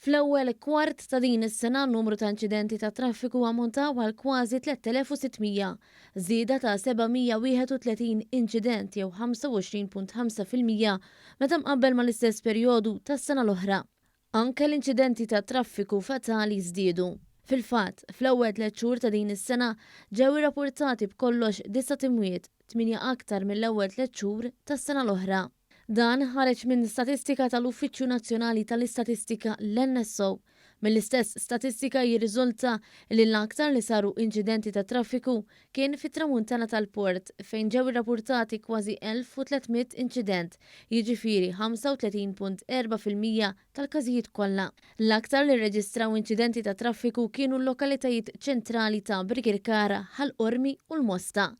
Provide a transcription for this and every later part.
Fl-ewwel kwart ta' din is-sena n-numru ta' inċidenti ta' traffiku ammontaw għal kważi 3600, żieda ta' 731 inċident jew 25.5% meta mqabbel mal-istess perjodu tas-sena l-oħra. Anke l-inċidenti ta' traffiku fatali żdiedu. Fil-fatt, fl-ewwel 3 xhur ta' din is-sena ġew irrappurtati b'kollox 9 timwiet, 8 aktar mill-ewwel 3 xhur tas-sena l-oħra. Dan ħareġ minn statistika tal-Uffiċċju Nazzjonali tal-Istatistika l-NSO. Mill-istess statistika jirriżulta li l-aktar li saru inċidenti ta' traffiku kien fit-tramuntana tal-port fejn ġew irrappurtati kważi 1300 inċident, jiġifieri 35.4% tal-każijiet kollha. L-aktar li rreġistraw inċidenti ta' traffiku kienu l-lokalitajiet ċentrali ta' Birkirkara, Ħalqormi u l-Mosta.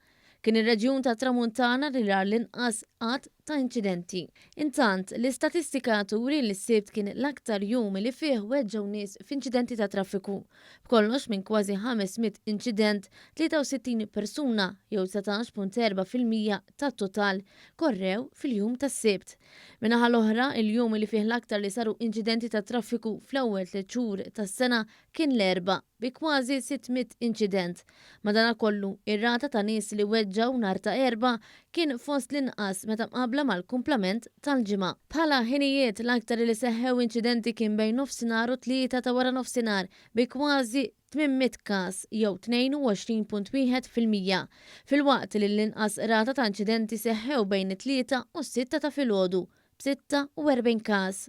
Kien ir-reġjun ta' Tramuntana li rar l-inqas qatt ta' inċidenti. Intant, l-istatistika turi li s-sibt kien l-aktar jum li fih weġġew nies f'inċidenti ta' traffiku. B'kollox minn kważi 500 inċident, 63 persuna jew 17.4% tat-total korrew fil-jum tas-sibt. Minaħa l-oħra, il-jum li fih l-aktar li saru inċidenti ta' traffiku fl-ewwel 3 xhur tas-sena kien l-erba' bi kważi 600 inċident. Madankollu, ir-rata ta' nies li weġġew nhar ta' erba' kien fost l-inqas meta mqabbla mal-kumplament tal-ġimgħa. Bħala ħinijiet l-aktar li seħħew inċidenti kien bejn nofsinhar u 3 ta' wara nofsinhar bi kważi 800 każ jew 22.1%. Fil-waqt li l-inqas rata ta' inċidenti seħħew bejn 3 u 6 ta' filgħodu b'46 każ.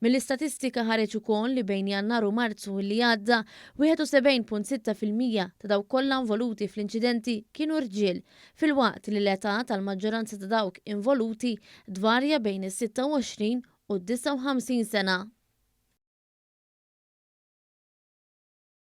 Mill-istatistika ħareġ ukoll li bejn Jannar u Marzu li għadda 71.6% ta' dawk kollha involuti fl-inċidenti kienu rġiel, fil-waqt li l-età tal-maġġoranza ta' dawk involuti dvarja bejn is-26 u 59 sena.